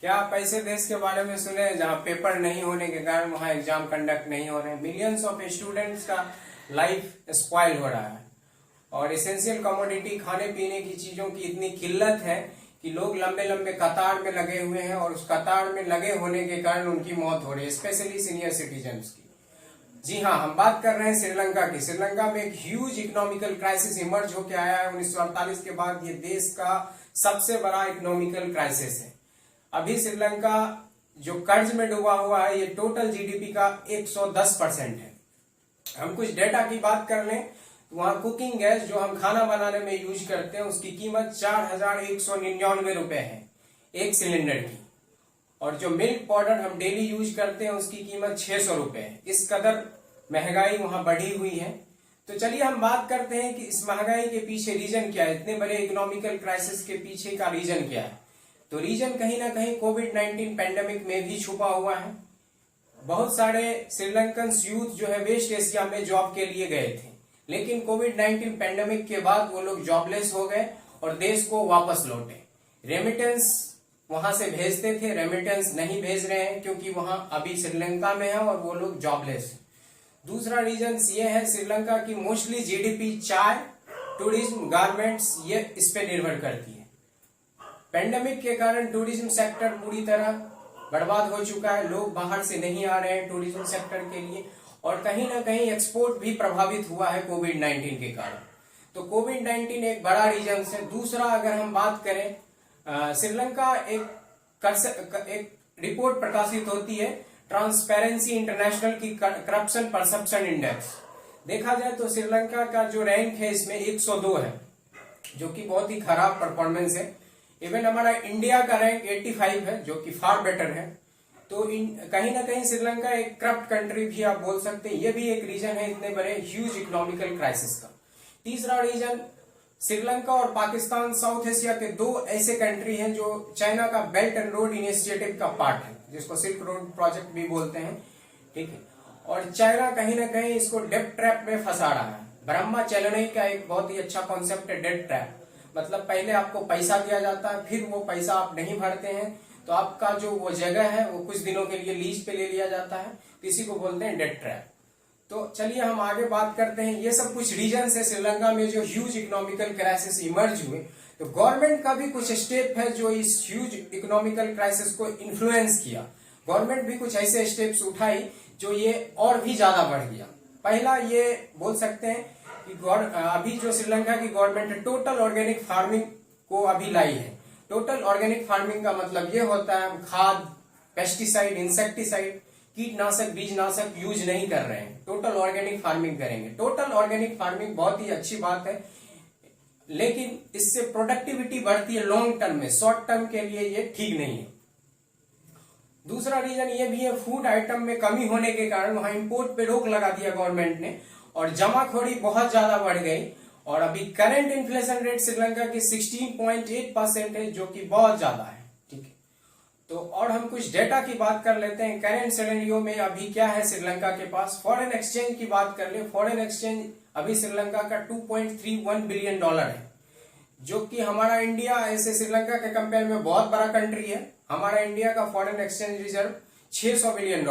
क्या आप ऐसे देश के बारे में सुने हैं जहां पेपर नहीं होने के कारण वहां एग्जाम कंडक्ट नहीं हो रहे हैं? मिलियंस ऑफ स्टूडेंट्स का लाइफ स्पॉइल हो रहा है और एसेंशियल कमोडिटी खाने पीने की चीजों की इतनी किल्लत है कि लोग लंबे लंबे कतार में लगे हुए हैं और उस कतार में लगे होने के कारण उनकी मौत हो रही है, स्पेशली सीनियर सिटीजन्स की। जी हाँ, हम बात कर रहे हैं श्रीलंका की। श्रीलंका में एक ह्यूज इकोनॉमिकल क्राइसिस इमर्ज होकर आया है 1948 के बाद। ये देश का सबसे बड़ा इकोनॉमिकल क्राइसिस है। अभी श्रीलंका जो कर्ज में डूबा हुआ है, ये टोटल जीडीपी का 110% है। हम कुछ डेटा की बात कर लें तो वहां कुकिंग गैस जो हम खाना बनाने में यूज करते हैं उसकी कीमत 4199 रुपए है एक सिलेंडर की, और जो मिल्क पाउडर हम डेली यूज करते हैं उसकी कीमत 600 रुपए है। इस कदर महंगाई वहां बढ़ी हुई है। तो चलिए हम बात करते हैं कि इस महंगाई के पीछे रीजन क्या है, इतने बड़े इकोनॉमिकल क्राइसिस के पीछे का रीजन क्या है। तो रीजन कहीं ना कहीं कोविड-19 पैंडेमिक में भी छुपा हुआ है। बहुत सारे श्रीलंकन यूथ जो है वेस्ट एशिया में जॉब के लिए गए थे, लेकिन कोविड-19 पैंडेमिक के बाद वो लोग जॉबलेस हो गए और देश को वापस लौटे। रेमिटेंस वहां से भेजते थे, रेमिटेंस नहीं भेज रहे हैं क्योंकि वहां अभी श्रीलंका में है और वो लोग जॉबलेस है। दूसरा रीजन ये है, श्रीलंका की मोस्टली जीडीपी चाय, टूरिज्म, गारमेंट्स ये इस पे निर्भर करती है। पैंडेमिक के कारण टूरिज्म सेक्टर पूरी तरह बर्बाद हो चुका है। लोग बाहर से नहीं आ रहे हैं टूरिज्म सेक्टर के लिए, और कहीं ना कहीं एक्सपोर्ट भी प्रभावित हुआ है कोविड-19 के कारण। तो कोविड-19 एक बड़ा रीजन है। दूसरा अगर हम बात करें, श्रीलंका एक रिपोर्ट प्रकाशित होती है ट्रांसपेरेंसी इंटरनेशनल की करप्शन परसेप्शन इंडेक्स। देखा जाए तो श्रीलंका का जो रैंक है इसमें 102 है, जो कि बहुत ही खराब परफॉर्मेंस है। इवन हमारा इंडिया का रैंक 85 है, जो कि फार बेटर है। तो कहीं ना कहीं श्रीलंका एक करप्ट कंट्री भी आप बोल सकते हैं। ये भी एक रीजन है इतने बड़े ह्यूज इकोनॉमिकल क्राइसिस का। तीसरा रीजन, श्रीलंका और पाकिस्तान साउथ एशिया के दो ऐसे कंट्री हैं जो चाइना का बेल्ट एंड रोड इनिशिएटिव का पार्ट है, जिसको सिल्क रोड प्रोजेक्ट भी बोलते हैं, ठीक है। और चाइना कहीं ना कहीं इसको डेट ट्रैप में फंसा रहा है। ब्रह्मचलनी का एक बहुत ही अच्छा कॉन्सेप्ट है डेट ट्रैप। मतलब पहले आपको पैसा दिया जाता है, फिर वो पैसा आप नहीं भरते हैं तो आपका जो वो जगह है वो कुछ दिनों के लिए लीज पे ले लिया जाता है। इसी को बोलते हैं डेट ट्रैप। तो चलिए हम आगे बात करते हैं। ये सब कुछ रीजन है श्रीलंका में जो ह्यूज इकोनॉमिकल क्राइसिस इमर्ज हुए। तो गवर्नमेंट का भी कुछ स्टेप है जो इस ह्यूज इकोनॉमिकल क्राइसिस को इन्फ्लुएंस किया। गवर्नमेंट भी कुछ ऐसे स्टेप्स उठाई जो ये और भी ज्यादा बढ़ गया। पहला ये बोल सकते हैं कि अभी जो श्रीलंका की गवर्नमेंट है टोटल ऑर्गेनिक फार्मिंग को अभी लाई है। टोटल ऑर्गेनिक फार्मिंग का मतलब ये होता है हम खाद, पेस्टिसाइड, इंसेक्टिसाइड, कीटनाशक, बीजनाशक यूज नहीं कर रहे हैं, टोटल ऑर्गेनिक फार्मिंग करेंगे। टोटल ऑर्गेनिक फार्मिंग बहुत ही अच्छी बात है, लेकिन इससे प्रोडक्टिविटी बढ़ती है लॉन्ग टर्म में, शॉर्ट टर्म के लिए ये ठीक नहीं है। दूसरा रीजन ये भी है, फूड आइटम में कमी होने के कारण वहां इंपोर्ट पे रोक लगा दिया गवर्नमेंट ने और जमाखोरी बहुत ज्यादा बढ़ गई। और अभी करंट इन्फ्लेशन रेट श्रीलंका की 16.8% है, जो कि बहुत ज्यादा है, ठीक है। तो और हम कुछ डेटा की बात कर लेते हैं। करंट सिनेरियो में अभी क्या है श्रीलंका के पास। फॉरेन एक्सचेंज की बात कर ले, फॉरेन एक्सचेंज अभी श्रीलंका का $2.31 बिलियन है, जो कि हमारा इंडिया ऐसे श्रीलंका के कंपेयर में बहुत बड़ा कंट्री है। हमारा इंडिया का फॉरेन एक्सचेंज रिजर्व $600 बिलियन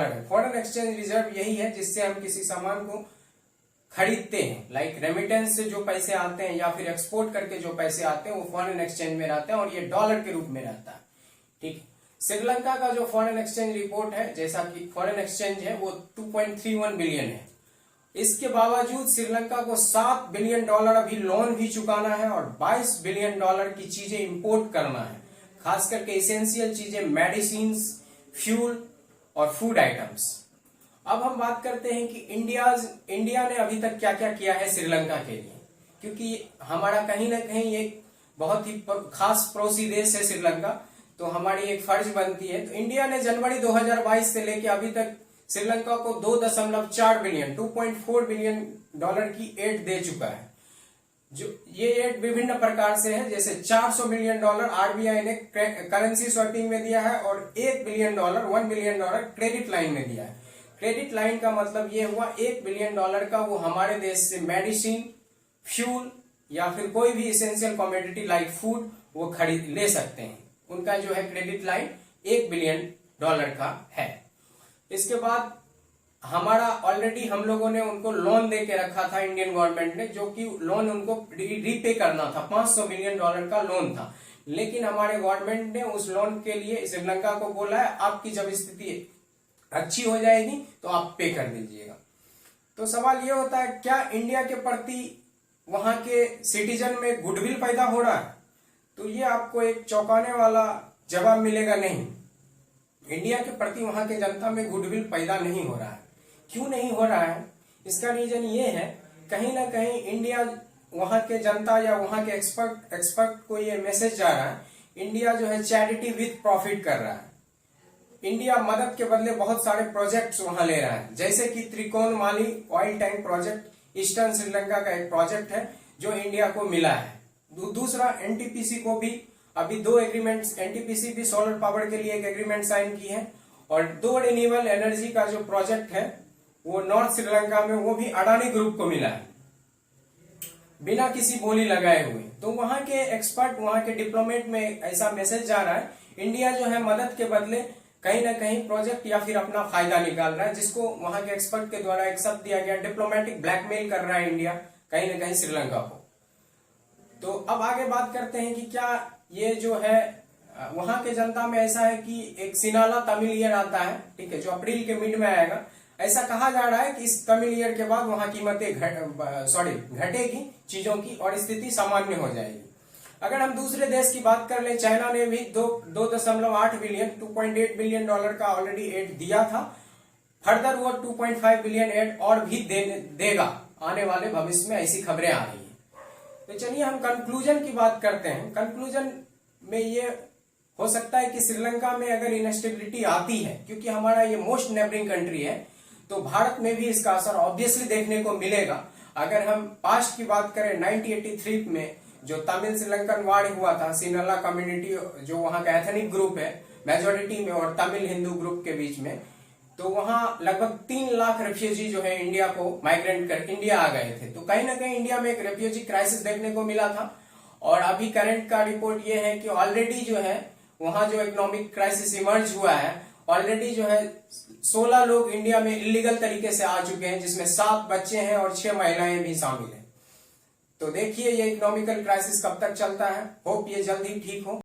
है। फॉरेन एक्सचेंज रिजर्व यही है जिससे हम किसी सामान को खरीदते हैं, लाइक रेमिटेंस से जो पैसे आते हैं या फिर एक्सपोर्ट करके जो पैसे आते हैं वो फॉरेन एक्सचेंज में रहते हैं और ये डॉलर के रूप में रहता है, ठीक है। श्रीलंका का जो फॉरेन एक्सचेंज रिपोर्ट है, जैसा कि फॉरेन एक्सचेंज है वो 2.31 बिलियन है। इसके बावजूद श्रीलंका को $7 बिलियन अभी लोन भी चुकाना है और $22 बिलियन की चीजें इंपोर्ट करना है, खास करके इसेंशियल चीजें, मेडिसिन, फ्यूल और फूड आइटम्स। अब हम बात करते हैं कि इंडिया ने अभी तक क्या क्या किया है श्रीलंका के लिए, क्योंकि हमारा कहीं ना कहीं एक बहुत ही खास पड़ोसी देश है श्रीलंका, तो हमारी एक फर्ज बनती है। तो इंडिया ने जनवरी 2022 से लेकर अभी तक श्रीलंका को 2.4 बिलियन $2.4 बिलियन की एड दे चुका है। जो ये एड विभिन्न प्रकार से है, जैसे $400 मिलियन आरबीआई ने करेंसी स्वैपिंग में दिया है और $1 बिलियन क्रेडिट लाइन में दिया है। क्रेडिट लाइन का मतलब ये हुआ $1 बिलियन का वो हमारे देश से मेडिसिन, फ्यूल या फिर कोई भी इसेंशियल कमोडिटी लाइक फूड वो खरीद ले सकते हैं। उनका जो है क्रेडिट लाइन $1 बिलियन का है। इसके बाद हमारा ऑलरेडी हम लोगों ने उनको लोन दे के रखा था इंडियन गवर्नमेंट ने, जो कि लोन उनको रीपे करना था, $500 बिलियन का लोन था। लेकिन हमारे गवर्नमेंट ने उस लोन के लिए श्रीलंका को बोला है आपकी जब स्थिति अच्छी हो जाएगी तो आप पे कर दीजिएगा। तो सवाल ये होता है क्या इंडिया के प्रति वहां के सिटीजन में गुडविल पैदा हो रहा है? तो ये आपको एक चौंकाने वाला जवाब मिलेगा, नहीं। इंडिया के प्रति वहां के जनता में गुडविल पैदा नहीं हो रहा है। क्यों नहीं हो रहा है? इसका रीजन ये है, कहीं ना कहीं इंडिया वहां के जनता या वहां के एक्सपर्ट को ये मैसेज जा रहा है, इंडिया जो है चैरिटी विथ प्रॉफिट कर रहा है। इंडिया मदद के बदले बहुत सारे प्रोजेक्ट्स वहां ले रहा है, जैसे कि Trincomalee oil tank project eastern Sri Lanka का एक प्रोजेक्ट है जो इंडिया को मिला है। दूसरा एनटीपीसी को भी अभी 2 एग्रीमेंट्स, एनटीपीसी भी सोलर पावर के लिए एक एग्रीमेंट साइन की है, और 2 रिन्यूएबल एनर्जी का जो प्रोजेक्ट है वो नॉर्थ श्रीलंका में, वो भी अडानी ग्रुप को मिला है बिना किसी बोली लगाए हुए। तो वहां के एक्सपर्ट, वहां के डिप्लोमेट में ऐसा मैसेज जा रहा है, इंडिया जो है मदद के बदले कहीं ना कहीं प्रोजेक्ट या फिर अपना फायदा निकाल रहा है, जिसको वहां के एक्सपर्ट के द्वारा एक शब्द दिया गया, डिप्लोमेटिक ब्लैकमेल कर रहा है इंडिया कहीं ना कहीं श्रीलंका को। तो अब आगे बात करते हैं कि क्या ये जो है वहां के जनता में ऐसा है कि एक सिनाला तमिल ईयर आता है, ठीक है, जो अप्रैल के मिड में आएगा। ऐसा कहा जा रहा है कि इस तमिल ईयर के बाद वहां कीमतें घटेगी चीजों की और स्थिति सामान्य हो जाएगी। अगर हम दूसरे देश की बात कर ले, चाइना ने भी 2.8 बिलियन $2.8 बिलियन का ऑलरेडी एड दिया था। फर्दर वो 2.5 बिलियन एड और भी देगा आने वाले भविष्य में, ऐसी खबरें आ रही है। तो चलिए हम कंक्लूजन की बात करते हैं। कंक्लूजन में ये हो सकता है कि श्रीलंका में अगर इनस्टेबिलिटी आती है, क्योंकि हमारा ये मोस्ट नेबरिंग कंट्री है, तो भारत में भी इसका असर ऑब्वियसली देखने को मिलेगा। अगर हम पास्ट की बात करें, 1983 में जो तमिल श्रीलंकन वार हुआ था, सिनला कम्युनिटी जो वहां का एथनिक ग्रुप है मेजोरिटी में और तमिल हिंदू ग्रुप के बीच में, तो वहां लगभग 3 लाख रेफ्यूजी जो है इंडिया को माइग्रेंट कर इंडिया आ गए थे। तो कहीं ना कहीं इंडिया में एक रेफ्यूजी क्राइसिस देखने को मिला था। और अभी करंट का रिपोर्ट ये है कि ऑलरेडी जो है वहां जो इकोनॉमिक क्राइसिस इमर्ज हुआ है, ऑलरेडी जो है 16 लोग इंडिया में इलीगल तरीके से आ चुके हैं, जिसमें 7 बच्चे हैं और 6 महिलाएं भी शामिल हैं। तो देखिए ये इकोनॉमिकल क्राइसिस कब तक चलता है। होप ये जल्दी ठीक हो।